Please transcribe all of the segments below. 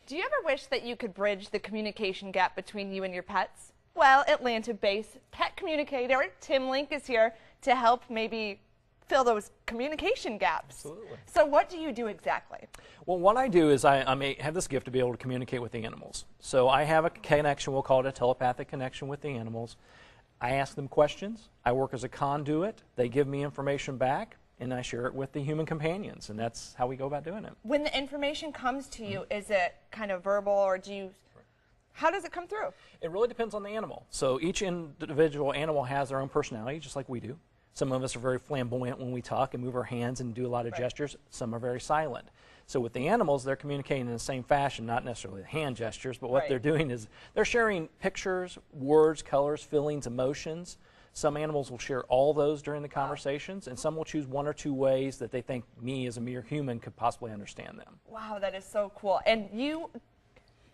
Do you ever wish that you could bridge the communication gap between you and your pets? Well, Atlanta-based pet communicator Tim Link is here to help maybe fill those communication gaps. Absolutely. So what do you do exactly? Well, what I do is I have this gift to be able to communicate with the animals. So I have a connection, we'll call it a telepathic connection with the animals. I ask them questions. I work as a conduit. They give me information back, and I share it with the human companions, and that's how we go about doing it. When the information comes to you, is it kind of verbal, or how does it come through? It really depends on the animal. So each individual animal has their own personality, just like we do. Some of us are very flamboyant when we talk and move our hands and do a lot of gestures. Some are very silent. So with the animals, they're communicating in the same fashion, not necessarily hand gestures, but what they're doing is they're sharing pictures, words, colors, feelings, emotions. Some animals will share all those during the conversations, and some will choose one or two ways that they think me as a mere human could possibly understand them. Wow, that is so cool. And you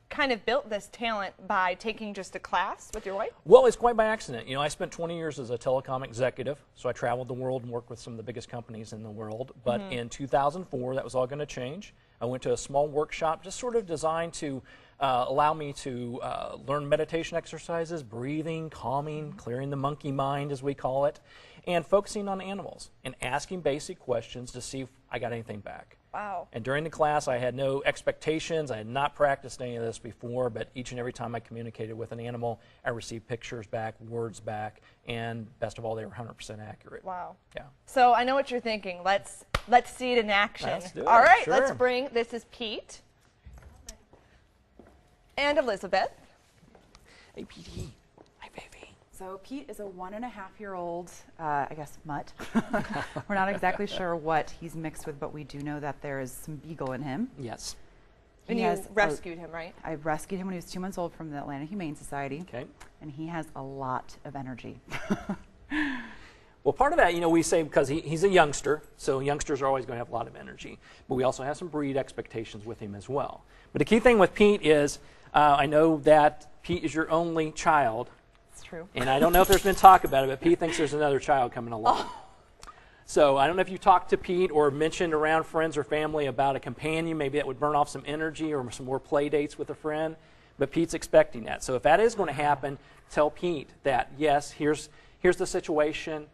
kind of built this talent by taking just a class with your wife? Well, it's quite by accident. You know, I spent 20 years as a telecom executive, so I traveled the world and worked with some of the biggest companies in the world. But in 2004, that was all going to change. I went to a small workshop just sort of designed to allow me to learn meditation exercises, breathing, calming, clearing the monkey mind, as we call it, and focusing on animals and asking basic questions to see if I got anything back. Wow. And during the class, I had no expectations. I had not practiced any of this before, but each and every time I communicated with an animal, I received pictures back, words back, and best of all, they were 100% accurate. Wow. Yeah. So I know what you're thinking. Let's see it in action. Let's do it. All right, Sure. let's bring, this is Pete and Elizabeth. Hey, Petey. Hi, baby. So Pete is a 1.5-year-old, I guess, mutt. We're not exactly sure what he's mixed with, but we do know that there is some beagle in him. Yes. And He you has rescued him, right? I rescued him when he was 2 months old from the Atlanta Humane Society. Okay. And he has a lot of energy. Well, part of that, you know, we say because he's a youngster, so youngsters are always going to have a lot of energy. But we also have some breed expectations with him as well. But the key thing with Pete is, I know that Pete is your only child. It's true. And I don't know if there's been talk about it, but Pete thinks there's another child coming along. Oh. So I don't know if you talked to Pete or mentioned around friends or family about a companion, maybe that would burn off some energy or some more play dates with a friend. But Pete's expecting that. So if that is going to happen, tell Pete that, yes, here's the situation.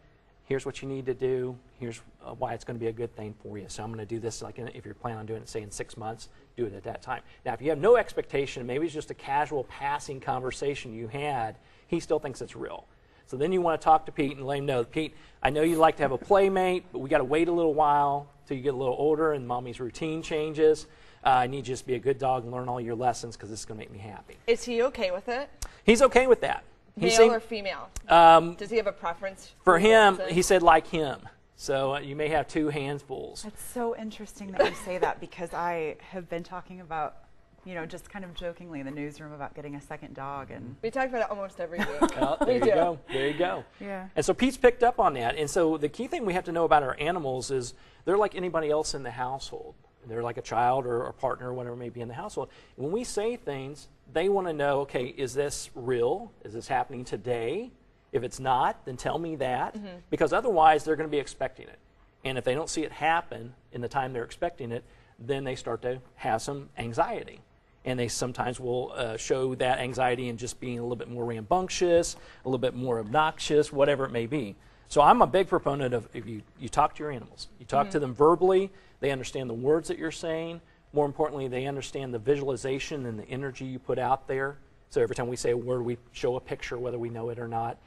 Here's what you need to do. Here's why it's going to be a good thing for you. So I'm going to do this, like if you're planning on doing it, say, in 6 months, do it at that time. Now, if you have no expectation, maybe it's just a casual passing conversation you had, he still thinks it's real. So then you want to talk to Pete and let him know, Pete, I know you'd like to have a playmate, but we got to wait a little while till you get a little older and mommy's routine changes. I need you to just be a good dog and learn all your lessons because this is going to make me happy. Is he okay with it? He's okay with that. Male or female? Does he have a preference? For him, he said like him. So you may have two handfuls. It's so interesting that you say that because I have been talking about, you know, just kind of jokingly in the newsroom about getting a second dog. And we talk about it almost every week. Well, there you go. There you go. Yeah. And so Pete's picked up on that. And so the key thing we have to know about our animals is they're like anybody else in the household. They're like a child or a partner or whatever may be in the household. And when we say things, they want to know, okay, is this real? Is this happening today? If it's not, then tell me that. Because otherwise, they're going to be expecting it. And if they don't see it happen in the time they're expecting it, then they start to have some anxiety. And they sometimes will show that anxiety in just being a little bit more rambunctious, a little bit more obnoxious, whatever it may be. So I'm a big proponent of if you talk to your animals. You talk to them verbally. They understand the words that you're saying. More importantly, they understand the visualization and the energy you put out there. So every time we say a word, we show a picture, whether we know it or not.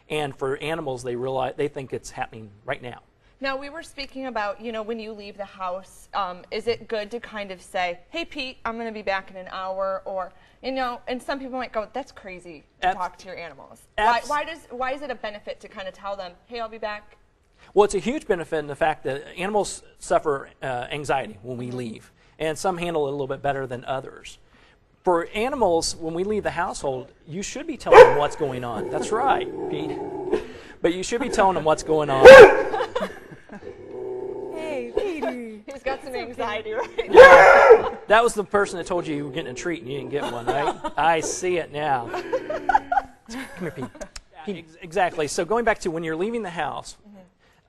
And for animals, they think it's happening right now. Now, we were speaking about, you know, when you leave the house, is it good to kind of say, hey, Pete, I'm going to be back in an hour? Or, you know, and some people might go, that's crazy to talk to your animals. Why is it a benefit to kind of tell them, hey, I'll be back? Well, it's a huge benefit in the fact that animals suffer anxiety when we leave. And some handle it a little bit better than others. For animals, when we leave the household, you should be telling them what's going on. That's right, Pete. But you should be telling them what's going on. hey, Petey. He's got some anxiety right now. Yeah. That was the person that told you were getting a treat and you didn't get one, right? I see it now. Come here, Pete. Exactly. So going back to when you're leaving the house,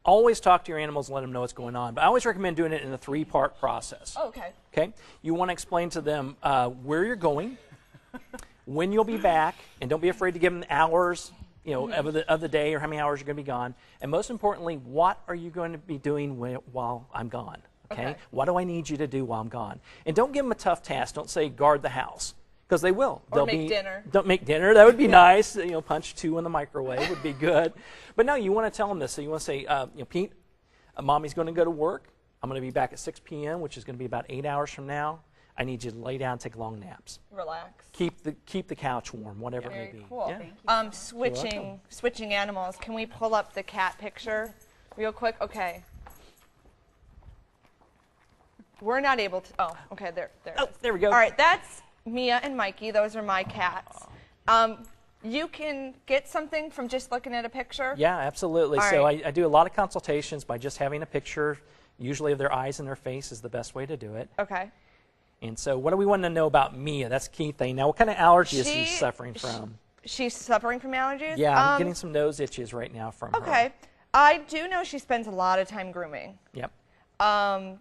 always talk to your animals and let them know what's going on. But I always recommend doing it in a 3-part process. Oh, okay. Okay? You want to explain to them where you're going, when you'll be back, and don't be afraid to give them hours, of the day or how many hours you're going to be gone. And most importantly, what are you going to be doing while I'm gone? Okay? What do I need you to do while I'm gone? And don't give them a tough task. Don't say guard the house, because they will. Or make dinner. Don't make dinner. That would be nice. Punch 2 in the microwave would be good. But no, you want to tell them this. So you want to say, Pete, Mommy's going to go to work. I'm going to be back at 6 p.m., which is going to be about 8 hours from now. I need you to lay down and take long naps. Relax. Keep the couch warm, whatever it may be. Very cool. Yeah. Switching animals. Can we pull up the cat picture real quick? Okay. We're not able to. Oh, okay. There it is. There we go. All right. That's Mia and Mikey. Those are my cats. You can get something from just looking at a picture? Yeah, absolutely. All so right. I do a lot of consultations by just having a picture, usually of their eyes and their face is the best way to do it. Okay. And so what do we want to know about Mia? That's the key thing. Now, what kind of allergy is she suffering from? She's suffering from allergies? Yeah, I'm getting some nose itches right now from her. Okay. I do know she spends a lot of time grooming. Yep.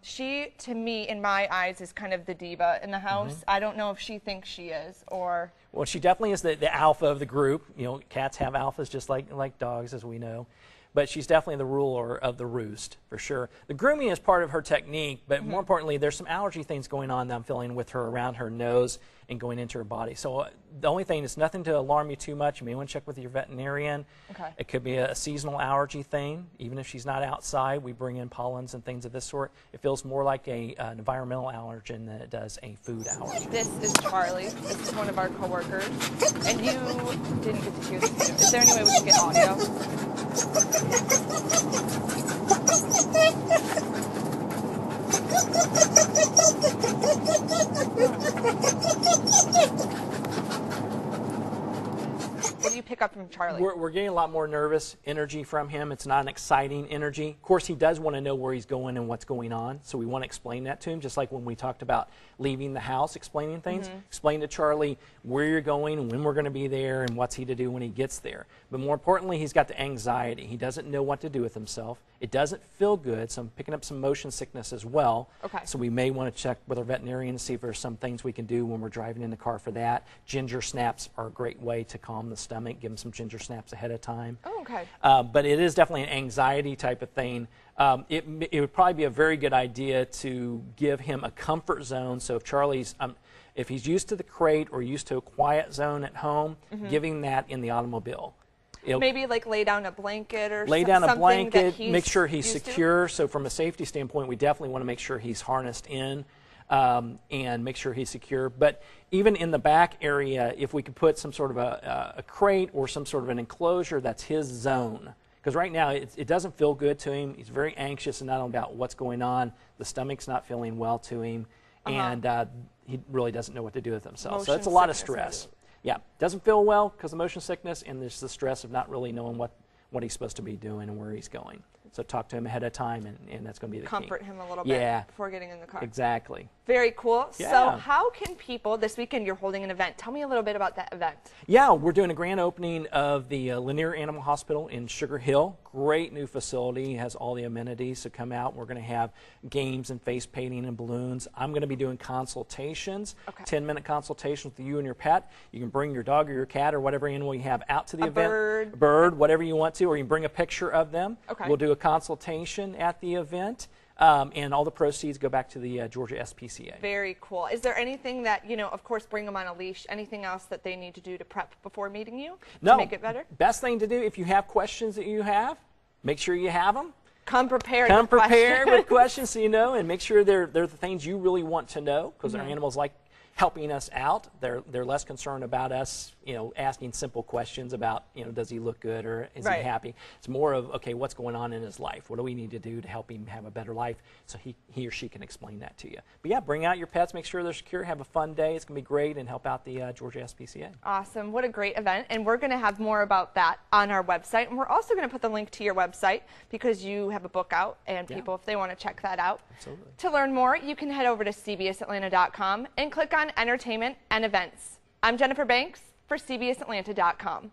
She, to me, in my eyes, is kind of the diva in the house. I don't know if she thinks she is or... Well, she definitely is the alpha of the group. Cats have alphas just like dogs, as we know. But she's definitely the ruler of the roost, for sure. The grooming is part of her technique, but more importantly, there's some allergy things going on that I'm feeling with her around her nose and going into her body. So the only thing is nothing to alarm you too much. You may want to check with your veterinarian. Okay. It could be a seasonal allergy thing. Even if she's not outside, we bring in pollens and things of this sort. It feels more like an environmental allergen than it does a food allergy. This is Charlie. This is one of our coworkers. And you didn't get to hear this. Is there any way we can get audio? What do you pick up from Charlie? We're getting a lot more nervous energy from him. It's not an exciting energy. Of course, he does want to know where he's going and what's going on, so we want to explain that to him, just like when we talked about leaving the house, explaining things. Explain to Charlie where you're going and when we're going to be there and what's he to do when he gets there. But more importantly, he's got the anxiety. He doesn't know what to do with himself. It doesn't feel good, so I'm picking up some motion sickness as well. Okay. So we may want to check with our veterinarian to see if there's some things we can do when we're driving in the car for that. Ginger snaps are a great way to calm the stomach. Give him some ginger snaps ahead of time. Oh, okay. But it is definitely an anxiety type of thing. It would probably be a very good idea to give him a comfort zone. So if Charlie's, if he's used to the crate or used to a quiet zone at home, giving that in the automobile. Maybe like lay down a blanket or lay down a blanket, that make sure he's secure. To? So from a safety standpoint, we definitely want to make sure he's harnessed in and make sure he's secure. But even in the back area, if we could put some sort of a crate or some sort of an enclosure that's his zone. Because right now it doesn't feel good to him. He's very anxious and not about what's going on. The stomach's not feeling well to him. And he really doesn't know what to do with himself. So it's a lot of stress. Yeah, doesn't feel well because of motion sickness, and there's the stress of not really knowing what he's supposed to be doing and where he's going. So talk to him ahead of time, and that's going to be the Comfort key. him a little bit before getting in the car. Exactly. Very cool. Yeah. So how can people, this weekend you're holding an event. Tell me a little bit about that event. Yeah, we're doing a grand opening of the Lanier Animal Hospital in Sugar Hill. Great new facility, has all the amenities, so come out. We're going to have games and face painting and balloons. I'm going to be doing consultations, 10-minute consultations with you and your pet. You can bring your dog or your cat or whatever animal you have out to the event. Bird, whatever you want to, or you can bring a picture of them. We'll do a consultation at the event. And all the proceeds go back to the Georgia SPCA. Very cool. Is there anything that, of course, bring them on a leash, anything else that they need to do to prep before meeting you to make it better? Best thing to do, if you have questions that you have, make sure you have them. Come prepared Come prepared with questions so you know, and make sure they're the things you really want to know, because our animals like helping us out. They're less concerned about us, asking simple questions about, does he look good or is he happy? It's more of, okay, what's going on in his life? What do we need to do to help him have a better life so he or she can explain that to you? But yeah, bring out your pets, make sure they're secure, have a fun day. It's going to be great, and help out the Georgia SPCA. Awesome. What a great event. And we're going to have more about that on our website. And we're also going to put the link to your website because you have a book out, and people, if they want to check that out. Absolutely. To learn more, you can head over to cbsatlanta.com and click on Entertainment and Events. I'm Jennifer Banks for cbsatlanta.com.